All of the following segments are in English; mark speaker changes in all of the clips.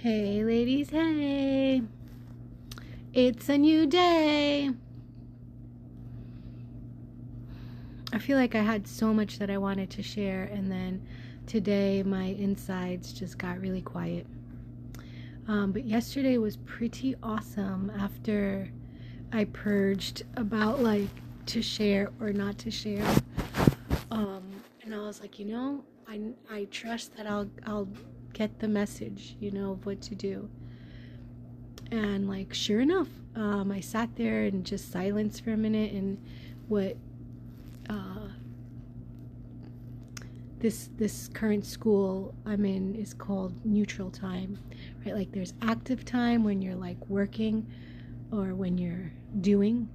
Speaker 1: Hey ladies, hey. It's a new day. I feel like I had so much that I wanted to share, and then today my insides just got really quiet. But yesterday was pretty awesome after I purged about like to share or not to share. And I was like, I trust that I'll get the message, of what to do. And like sure enough, I sat there and just silence for a minute, and what this current school I'm in is called neutral time, right? Like there's active time when you're like working or when you're doing,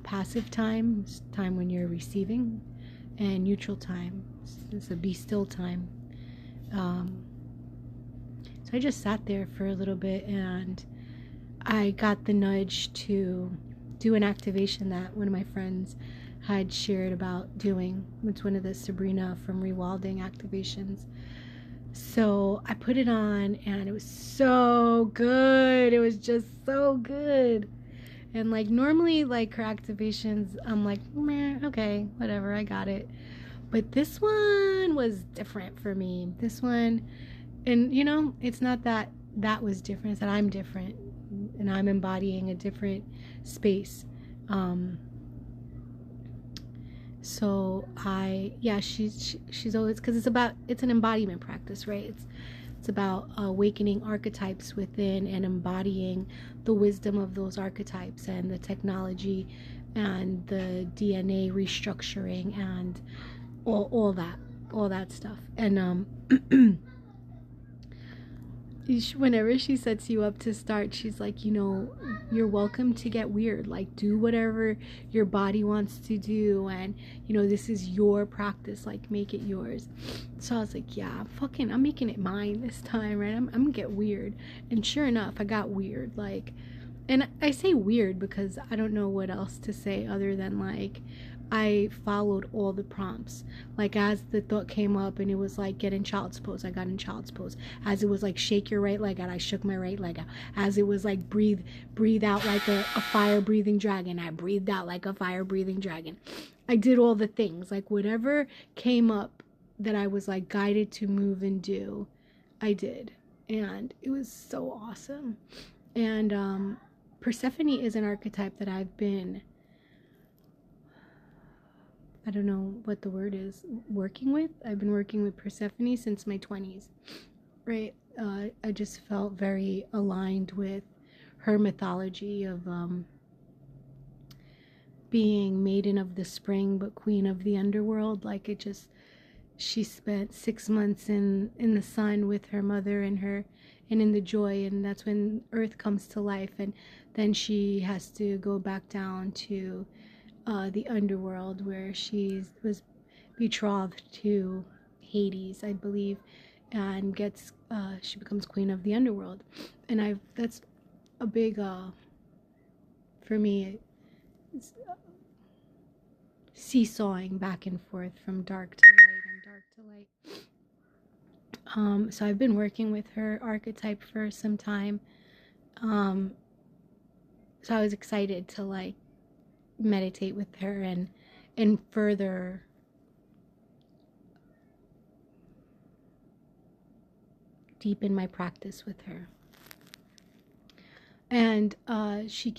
Speaker 1: passive time is time when you're receiving, and neutral time is a be still time. So I just sat there for a little bit, and I got the nudge to do an activation that one of my friends had shared about doing. It's one of the Sabrina from Rewilding activations. So I put it on, and it was so good. It was just so good. And like normally, like her activations, I'm like, meh, okay, whatever, I got it. But this one was different for me. This one, and it's not that was different. It's that I'm different, and I'm embodying a different space. So she's always, because it's an embodiment practice, right? It's about awakening archetypes within and embodying the wisdom of those archetypes and the technology and the DNA restructuring and all that stuff. And whenever she sets you up to start, she's like, you're welcome to get weird, like do whatever your body wants to do, and this is your practice, like make it yours. So I was like, yeah, I'm making it mine this time, right? I'm gonna get weird. And sure enough, I got weird. Like, and I say weird because I don't know what else to say other than like I followed all the prompts. Like as the thought came up and it was like get in child's pose, I got in child's pose. As it was like shake your right leg out, I shook my right leg out. As it was like breathe out like a fire breathing dragon, I breathed out like a fire breathing dragon. I did all the things, like whatever came up that I was like guided to move and do, I did. And it was so awesome. And Persephone is an archetype that I've been, I don't know what the word is, working with. I've been working with Persephone since my 20s, right? I just felt very aligned with her mythology of being maiden of the spring but queen of the underworld. Like she spent 6 months in the sun with her mother and in the joy, and that's when earth comes to life, and then she has to go back down to the underworld, where she was betrothed to Hades, I believe, and she becomes queen of the underworld. And that's a big for me, it's seesawing back and forth from dark to light and dark to light. So I've been working with her archetype for some time. So I was excited to like meditate with her and further deepen my practice with her. And she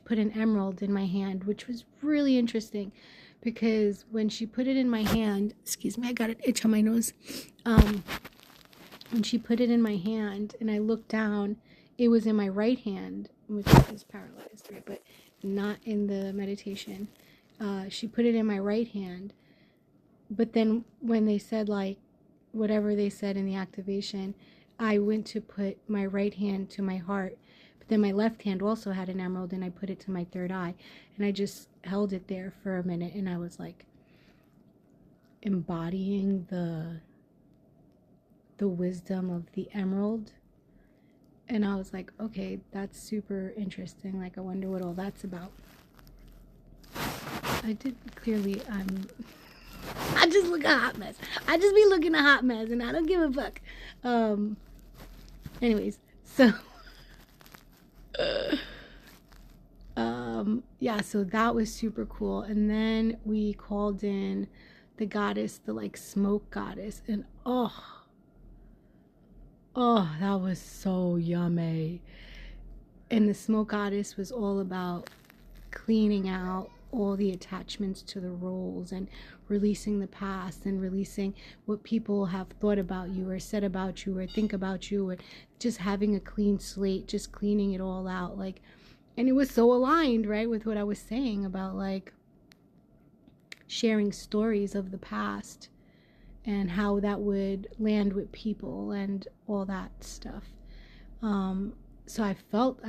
Speaker 1: put an emerald in my hand, which was really interesting because when she put it in my hand, excuse me, I got an itch on my nose. When she put it in my hand and I looked down, it was in my right hand, which is paralyzed, right? But not in the meditation. She put it in my right hand. But then when they said like whatever they said in the activation, I went to put my right hand to my heart. But then my left hand also had an emerald, and I put it to my third eye. And I just held it there for a minute, and I was like embodying the wisdom of the emerald. And I was like, okay, that's super interesting. Like, I wonder what all that's about. I just look a hot mess. I just be looking a hot mess, and I don't give a fuck. Anyways, so yeah, so that was super cool. And then we called in the goddess, the like smoke goddess, and oh, that was so yummy. And the smoke goddess was all about cleaning out all the attachments to the roles and releasing the past and releasing what people have thought about you or said about you or think about you, or just having a clean slate, just cleaning it all out. Like, and it was so aligned, right, with what I was saying about like sharing stories of the past and how that would land with people and all that stuff. So I felt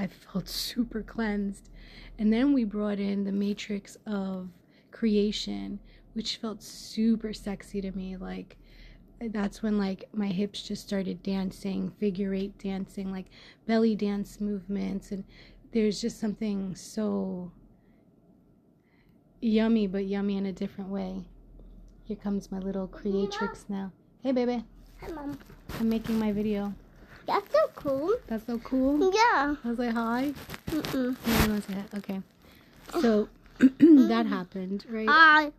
Speaker 1: super cleansed. And then we brought in the matrix of creation, which felt super sexy to me. Like, that's when like my hips just started dancing, figure eight dancing, like belly dance movements. And there's just something so yummy, but yummy in a different way. Here comes my little creatrix now. Hey, baby.
Speaker 2: Hi, Mom.
Speaker 1: I'm making my video.
Speaker 2: That's so cool.
Speaker 1: That's so cool?
Speaker 2: Yeah.
Speaker 1: I was like, hi?
Speaker 2: Mm-mm.
Speaker 1: No, don't say that. Okay. So, that happened, right?
Speaker 2: Hi.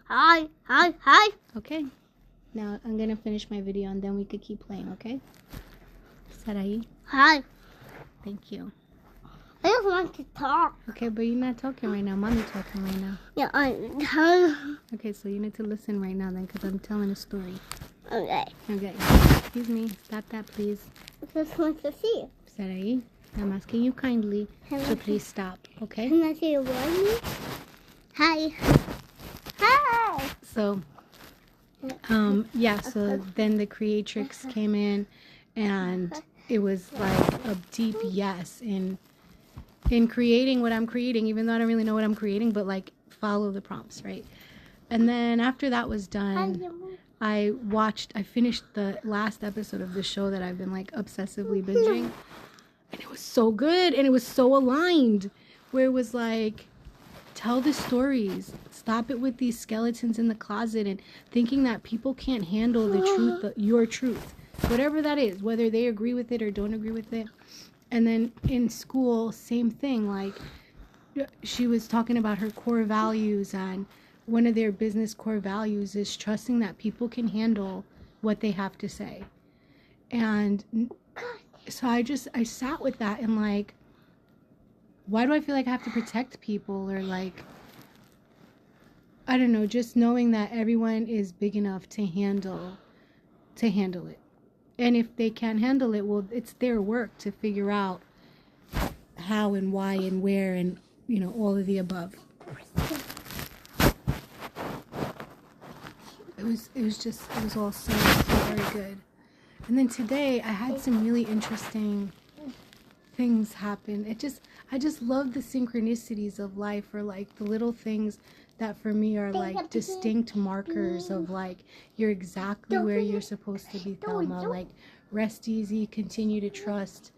Speaker 2: Hi. Hi. Hi.
Speaker 1: Okay. Now, I'm going to finish my video and then we could keep playing, okay? Sarai?
Speaker 2: Hi.
Speaker 1: Thank you.
Speaker 2: I just want to talk.
Speaker 1: Okay, but you're not talking right now. Mommy's talking right now.
Speaker 2: Yeah,
Speaker 1: Okay, so you need to listen right now then, because I'm telling a story.
Speaker 2: okay.
Speaker 1: Okay. Excuse me. Stop that, please.
Speaker 2: I just want to see you.
Speaker 1: Sarai, I'm asking you kindly, so please stop, okay?
Speaker 2: Can I see you want me? Hi. Hi.
Speaker 1: So, yeah, so then the creatrix came in, and it was like a deep yes in creating what I'm creating, even though I don't really know what I'm creating, but like follow the prompts, right? And then after that was done, I finished the last episode of the show that I've been like obsessively binging, and it was so good, and it was so aligned, where it was like, tell the stories, stop it with these skeletons in the closet and thinking that people can't handle the truth, your truth, whatever that is, whether they agree with it or don't agree with it. And then in school, same thing, like she was talking about her core values, and one of their business core values is trusting that people can handle what they have to say. And so I sat with that and like, why do I feel like I have to protect people, or like, I don't know, just knowing that everyone is big enough to handle it. And if they can't handle it, well, it's their work to figure out how and why and where and, you know, all of the above. It was all so very good. And then today I had some really interesting things happen. I just love the synchronicities of life, or like the little things that for me are like distinct markers of like, you're exactly where you're supposed to be, Thelma. Like, rest easy, continue to trust,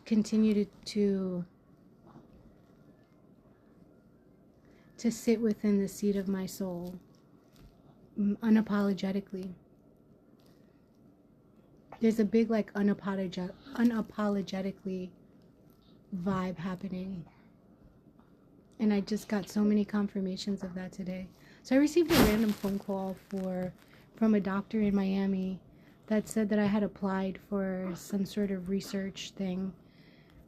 Speaker 1: continue to sit within the seat of my soul, unapologetically. There's a big like unapologetically vibe happening. And I just got so many confirmations of that today. So I received a random phone call from a doctor in Miami that said that I had applied for some sort of research thing.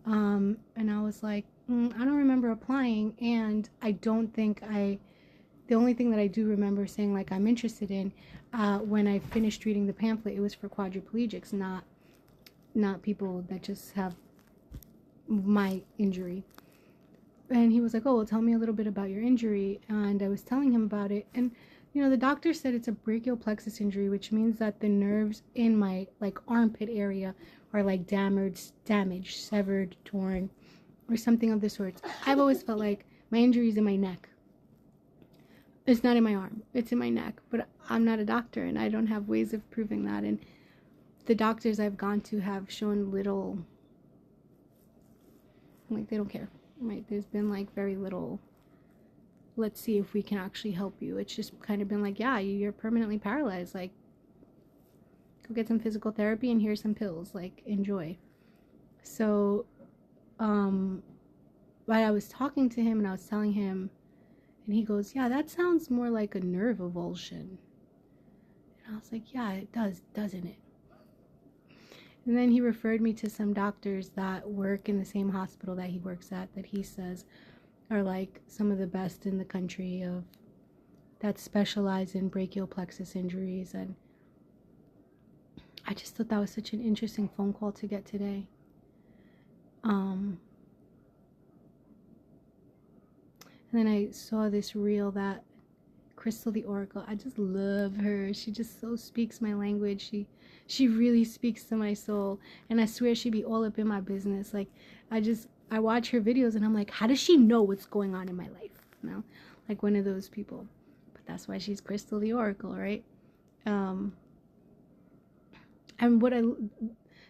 Speaker 1: And I was like, I don't remember applying. And I don't think the only thing that I do remember saying like I'm interested in, when I finished reading the pamphlet, it was for quadriplegics, not people that just have my injury. And he was like, oh, well, tell me a little bit about your injury. And I was telling him about it. And, you know, the doctor said it's a brachial plexus injury, which means that the nerves in my, like, armpit area are, like, damaged, severed, torn, or something of the sorts. I've always felt like my injury is in my neck. It's not in my arm. It's in my neck. But I'm not a doctor, and I don't have ways of proving that. And the doctors I've gone to have shown little, like, they don't care. Right, there's been like very little, let's see if we can actually help you. It's just kind of been like, yeah, you're permanently paralyzed, like, go get some physical therapy and here's some pills, like, enjoy. So, but I was talking to him and I was telling him, and he goes, yeah, that sounds more like a nerve avulsion. And I was like, yeah, it does, doesn't it? And then he referred me to some doctors that work in the same hospital that he works at, that he says are like some of the best in the country, of that specialize in brachial plexus injuries. And I just thought that was such an interesting phone call to get today. And then I saw this reel that Crystal the Oracle, I just love her. She just so speaks my language. She really speaks to my soul. And I swear she'd be all up in my business. Like, I watch her videos and I'm like, how does she know what's going on in my life? You know? Like one of those people. But that's why she's Crystal the Oracle, right? And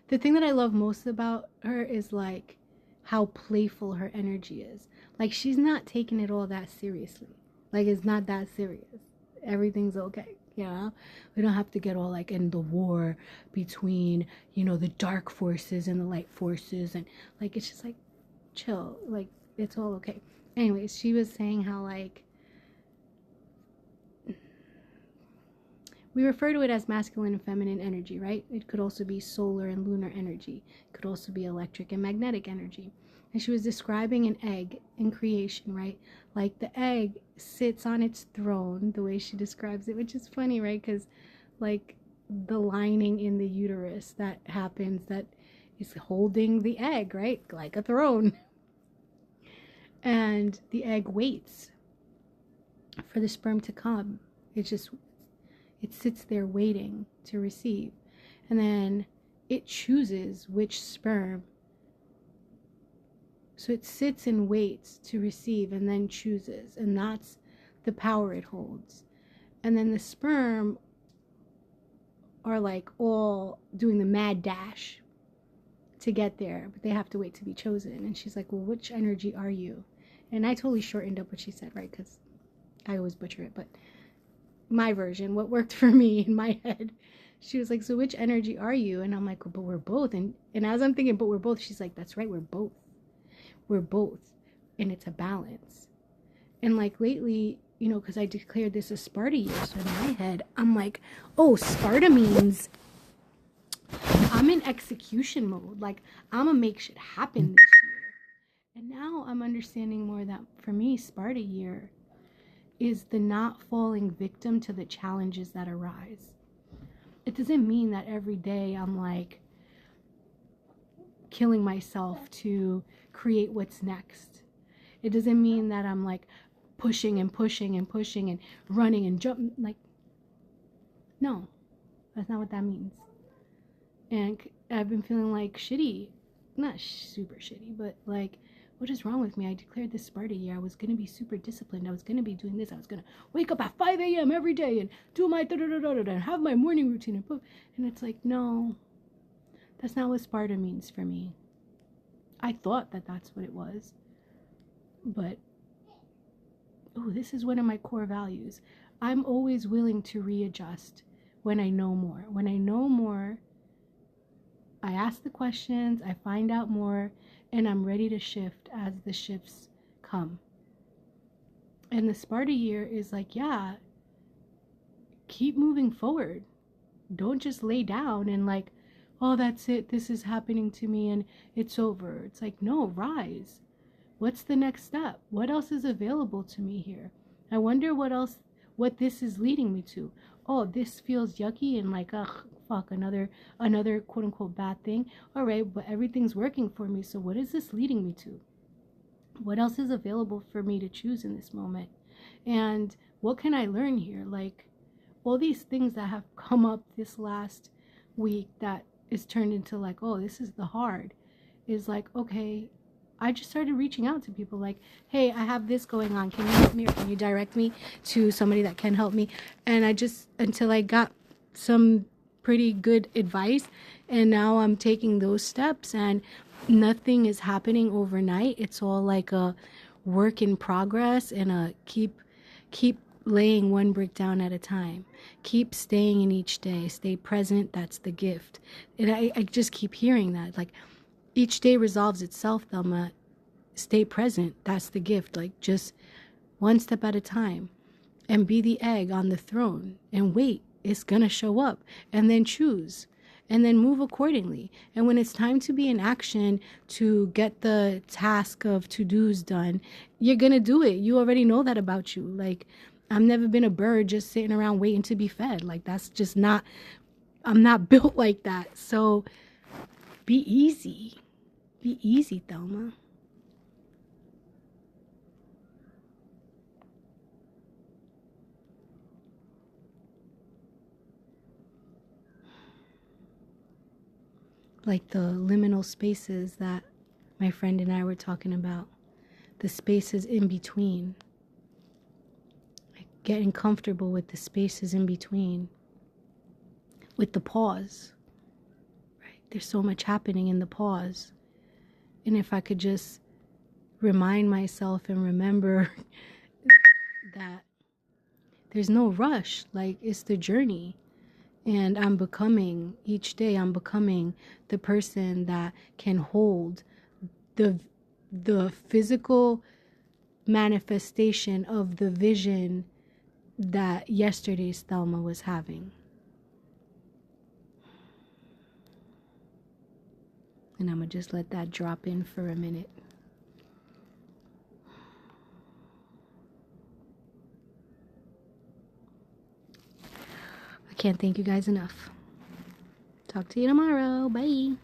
Speaker 1: the thing that I love most about her is like how playful her energy is. Like, she's not taking it all that seriously. Like, it's not that serious. Everything's okay, you know? We don't have to get all like in the war between, you know, the dark forces and the light forces. And like, it's just like, chill. Like, it's all okay. Anyways, she was saying how like, we refer to it as masculine and feminine energy, right? It could also be solar and lunar energy. It could also be electric and magnetic energy. And she was describing an egg in creation, right? Like the egg sits on its throne, the way she describes it, which is funny, right? Because like the lining in the uterus that happens, that is holding the egg, right? Like a throne. And the egg waits for the sperm to come. It sits there waiting to receive. And then it chooses which sperm. So it sits and waits to receive and then chooses. And that's the power it holds. And then the sperm are like all doing the mad dash to get there. But they have to wait to be chosen. And she's like, well, which energy are you? And I totally shortened up what she said, right? Because I always butcher it. But my version, what worked for me in my head, she was like, so which energy are you? And I'm like, well, but we're both. And as I'm thinking, but we're both, she's like, that's right, we're both. We're both. And it's a balance. And like lately, you know, because I declared this a Sparta year, so in my head, I'm like, oh, Sparta means I'm in execution mode. Like, I'm gonna make shit happen this year. And now I'm understanding more that for me, Sparta year is the not falling victim to the challenges that arise. It doesn't mean that every day I'm like killing myself to create what's next. It doesn't mean that I'm like pushing and pushing and pushing and running and jumping. Like, no, that's not what that means. And I've been feeling like shitty, not super shitty, but like, what is wrong with me? I declared this Sparta year. I was going to be super disciplined. I was going to be doing this. I was going to wake up at 5 a.m. every day and do my da-da-da-da-da and have my morning routine. And it's like, no, that's not what Sparta means for me. I thought that that's what it was. But, oh, this is one of my core values. I'm always willing to readjust when I know more. When I know more, I ask the questions, I find out more, and I'm ready to shift as the shifts come. And the Sparta year is like, yeah, keep moving forward. Don't just lay down and like, oh, that's it. This is happening to me and it's over. It's like, no, rise. What's the next step? What else is available to me here? I wonder what this is leading me to. Oh, this feels yucky and like, ugh, fuck, another quote unquote bad thing. All right, but everything's working for me. So what is this leading me to? What else is available for me to choose in this moment? And what can I learn here? Like all these things that have come up this last week that is turned into like, oh, this is the hard, is like, okay, I just started reaching out to people like, hey, I have this going on. Can you help me or can you direct me to somebody that can help me? And until I got some pretty good advice, and now I'm taking those steps, and nothing is happening overnight. It's all like a work in progress and a keep laying one brick down at a time. Keep staying in each day. Stay present. That's the gift. And I just keep hearing that. Like, Each day resolves itself, Thelma. Stay present. That's the gift. Like, just one step at a time. And be the egg on the throne. And wait. It's going to show up. And then choose. And then move accordingly. And when it's time to be in action to get the task of to-dos done, you're going to do it. You already know that about you. Like, I've never been a bird just sitting around waiting to be fed. Like, that's just not, I'm not built like that. So be easy. Be easy, Thelma. Like the liminal spaces that my friend and I were talking about. The spaces in between. Like getting comfortable with the spaces in between. With the pause. Right? There's so much happening in the pause. And if I could just remind myself and remember that there's no rush. Like, it's the journey. And I'm becoming, each day I'm becoming the person that can hold the physical manifestation of the vision that yesterday's Thelma was having. And I'm going to just let that drop in for a minute. I can't thank you guys enough. Talk to you tomorrow. Bye.